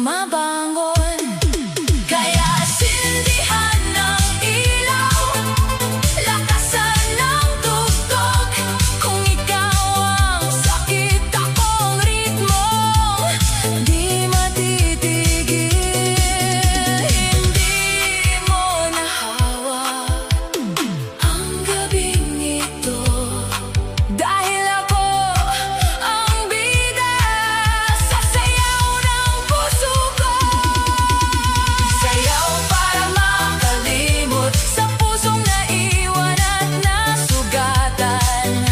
bumabangon. Kaya sindihan ng ilaw, lakasan ng tugtog. Kung ikaw ang sakit, ako ang ritmo, di matitigil. Hindi mo nahawak ang gabing ito, dahil ako ang bida sa sayaw ng puso ko. Sayaw para makalimot sa pusong naiwan at nasugatan.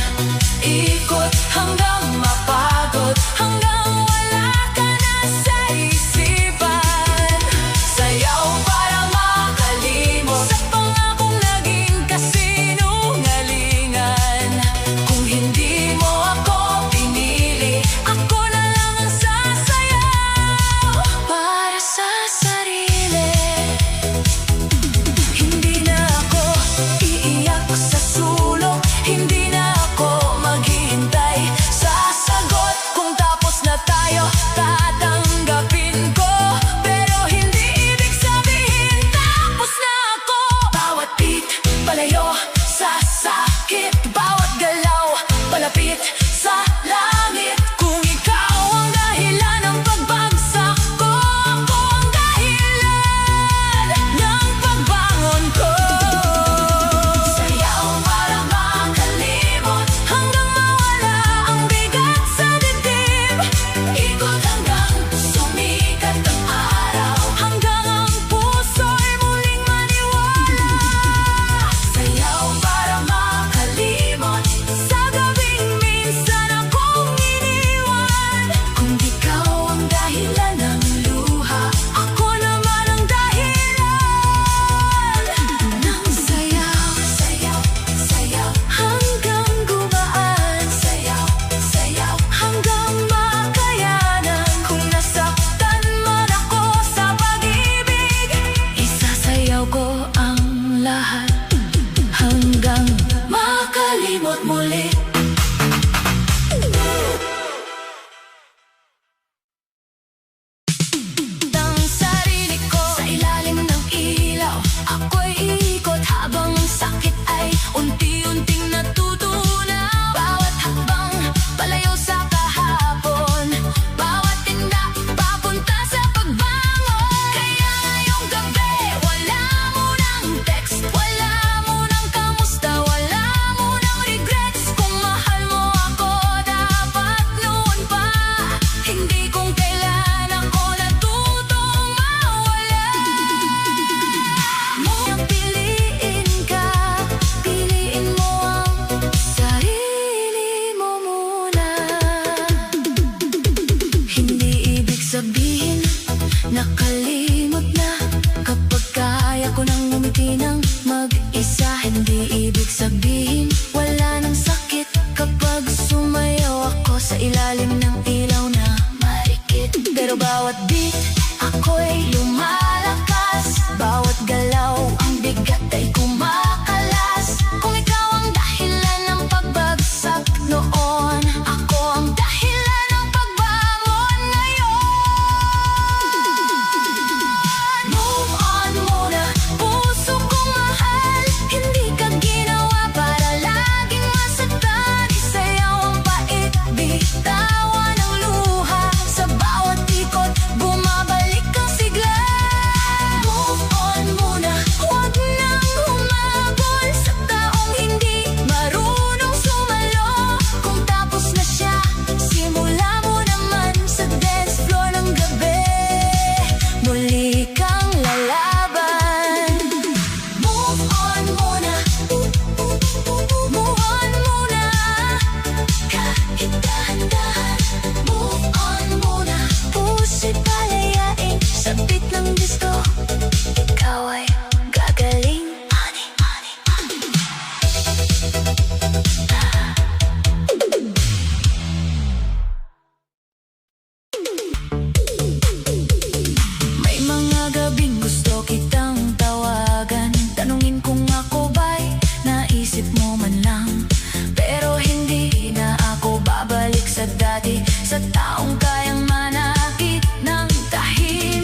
Ikot hanggang mapagod, hanggang wala ka na sa isipan. Sayaw para makalimot sa pangakong naging kasinungalingan. Kung hindi mo ako pinili, ako na lang ang sasayaw para sa sarili. Hindi na ako iiyak sa sulok, hindi na ako maghihintay sa sagot. Kung tapos na tayo, tatanggapin ko, pero hindi ibig sabihin tapos na ako. Bawat beat, palayo sa sakit, bawat galaw, palapit sa langit. Kung ikaw ang dahilan ng pagbagsak ko, ako ang dahilan ng pagbangon ko. Sayaw para makalimot, hanggang mawala ang bigat sa dibdib. Ikot hanggang sumikat ang araw, hanggang ang puso'y muling maniwala. Sayaw para makalimot sa gabing minsan akong iniwan. Kung ikaw ang dahilan ng luha, ako naman ang dahilan ng sayaw. Sayaw, sayaw hanggang gumaan. Sayaw, sayaw hanggang makayanan. Kung nasaktan man ako sa pag-ibig, isasayaw ko ang lahat hanggang makalimot muli. Ang sarili ko sa ilalim ng ilaw, ako'y iikot habang sakit ay unti-unting natutunaw. Bawat hakbang palayo sa kahapon, bawat tinda papunta sa pagbangon. Kaya ngayong gabi, wala munang text, wala munang kamusta, wala munang regrets. Kung mahal mo ako, dapat noon pa, hindi kung kailan ako natutong mawala. Nang piliin ka, piliin mo ang sarili mo muna. Hindi ibig sabihin nakalimot na kapag kaya ko nang ngumiti ng mag-isa. Hindi ibig sabihin wala nang sakit kapag sumayaw ako sa ilalim ng ilaw na marikit. Pero bawat beat, ako'y lumalakas, bawat galaw ang bigat ay kumakalas. Kung ikaw ang dahilan ng pagbagsak noon, ako ang dahilan ng pagbangon ngayon. Move on muna, puso kong mahal, hindi ka ginawa para laging masaktan. Isayaw ang pait, bitawan ang luha, sa bawat ikot bumabalik ang sigla. Move on muna, huwag nang humabol sa taong hindi marunong sumalo. Kung tapos na siya, simula mo naman sa dance floor ng gabi, muli kang lalaban. Move on muna, move on muna, kahit dahan-dahan. Move on muna, puso'y palayain sa beat ng disco. Ikaw ay gagaling. Ani, ani, ani. May mga gabing gusto kitang tawagan, tanungin kung ako ba'y naisip mo man lang. Pero hindi na ako babalik sa dati, sa taong kayang manakit ng tahimik.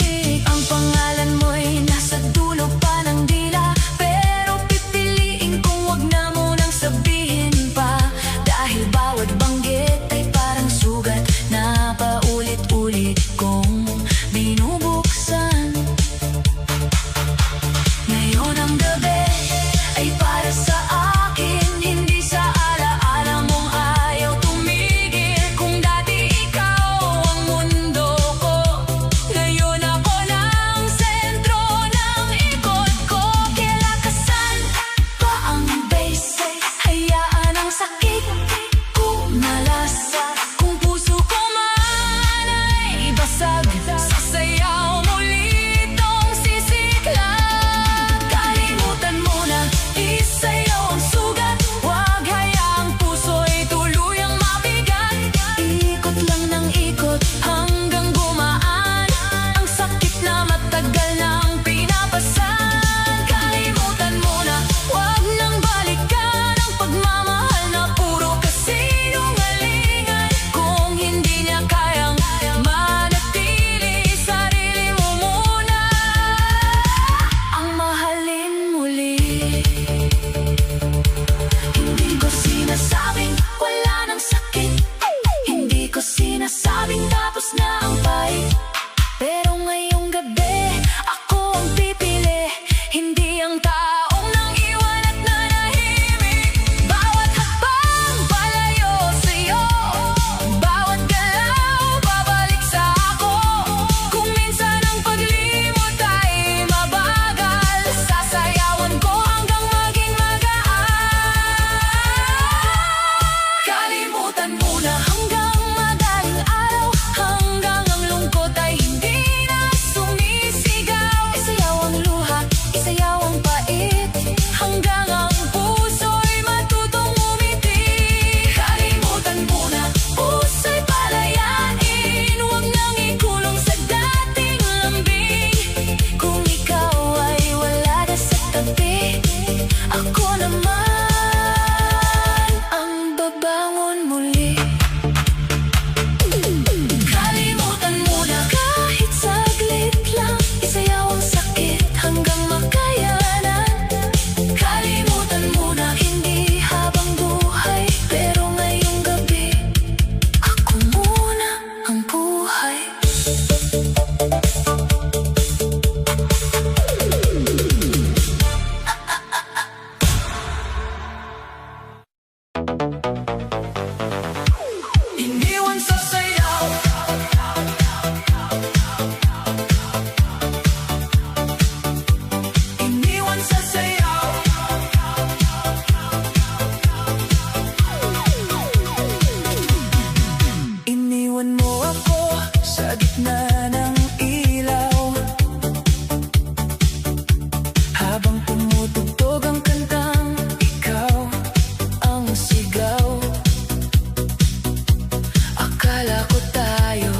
ko tayo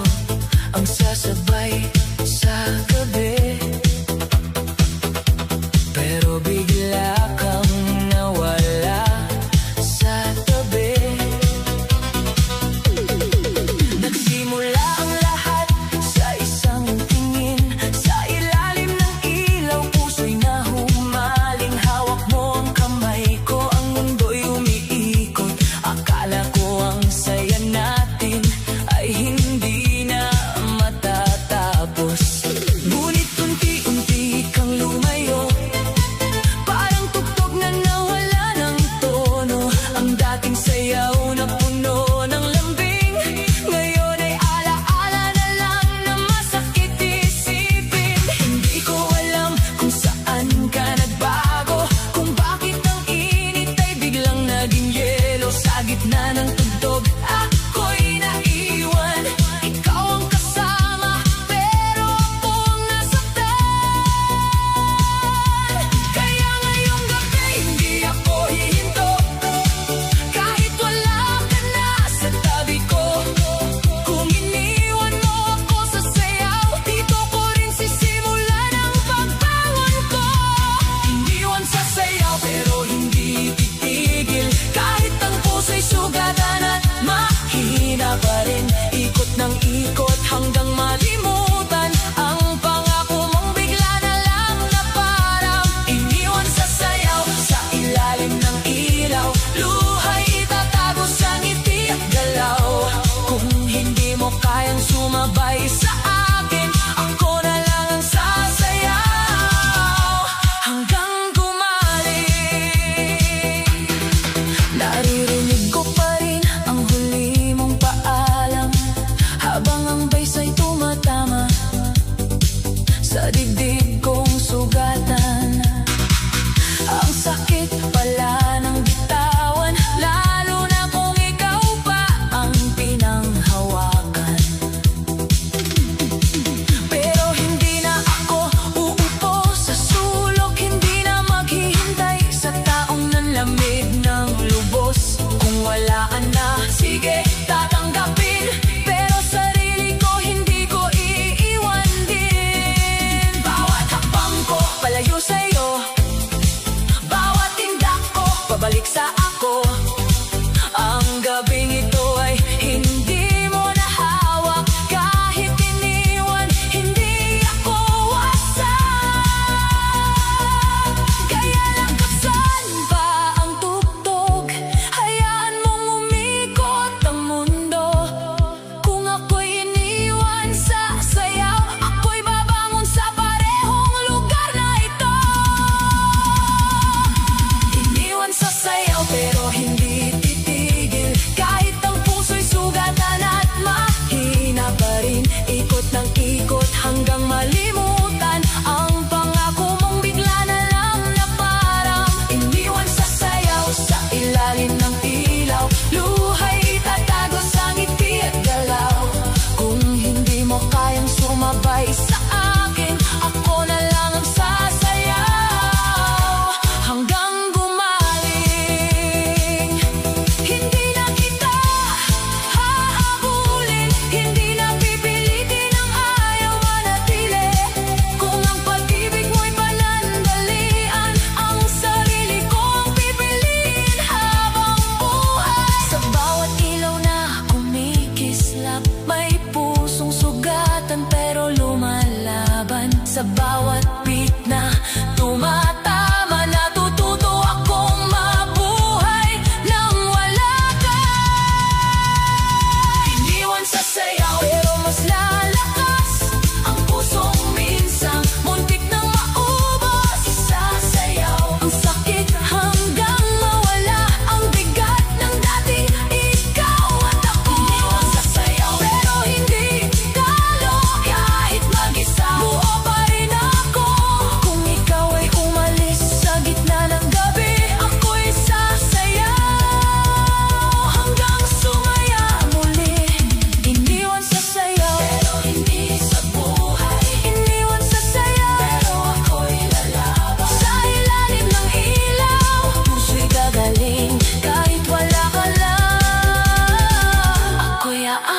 ang sasabay sa gabi. Pero bigla kang nawala sa tabi. Nagsimula ang lahat sa isang tingin. Sa ilalim ng ilaw, puso'y nahumaling. Hawak mo ang kamay ko, ang mundo'y umiikot. Akala ko ang saya natin ay hindi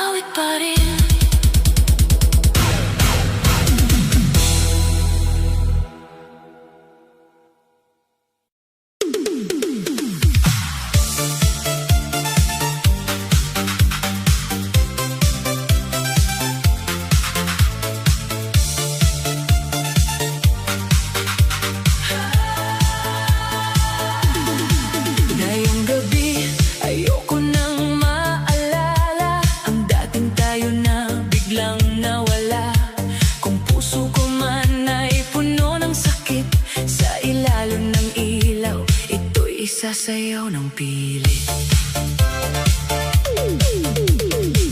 awit pa rin. Ngayong gabi, ayoko nang maalala ang dating tayo na biglang nawala. Kung puso ko man ay puno ng sakit, sa ilalim ng ilaw, ito'y isasayaw ng pilit.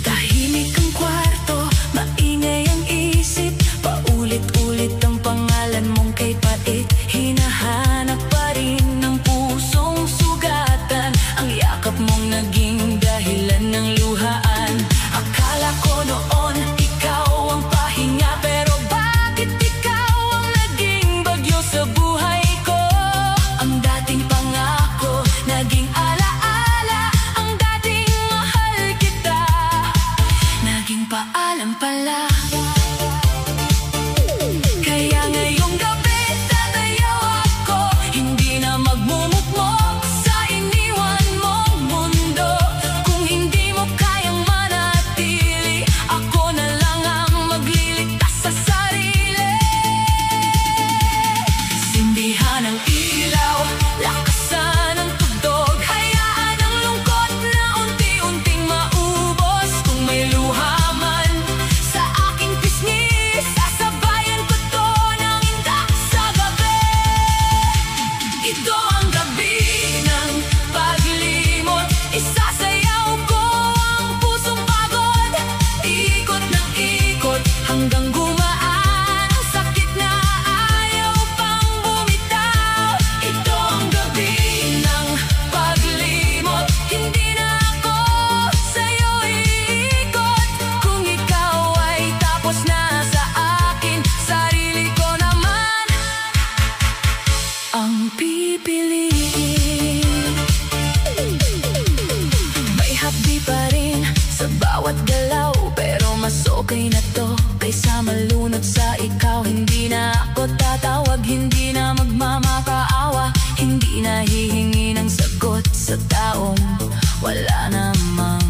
Tahimik ang kwarto, maingay ang isip, paulit-ulit ang pangalan mong kay pait. Hinahanap pa rin ng pusong sugatan, ang yakap mong naging dahilan ng luhaan. Akala ko noon ikaw ang pahinga, pero bakit ikaw ang naging bagyo sa buhay ko? Ang dating pangako, naging alaala, ang dating mahal kita, naging paalam pala. Kaya ngayong gabi tatayaw ako, hindi na magmumukmok sa iniwan mong mundo. Kung hindi mo kayang manatili, ako na lang ang magliligtas sa sarili. Sindihan ang ilaw, lakasan ang tugtog, hayaan ang lungkot na unti-unting maubos. Kung may luha man sa aking pisngi, sasabayan ko to ng indak sa gabi. Ito ang gabi ng paglimot, isasayaw ko ang pusong pagod. Ikot ng ikot hanggang gumaan ang sakit na ayaw pang bumitaw. Ito ang gabi ng paglimot, hindi na ako sa'yo iikot. Kung ikaw ay tapos na sa akin, sarili ko naman ang pipiliin. May hapdi pa rin sa bawat galaw, pero mas okay na to kaysa malunod sa ikaw. Hindi na ako tatawag, hindi na magmamakaawa, hindi na hihingi ng sagot sa taong wala namang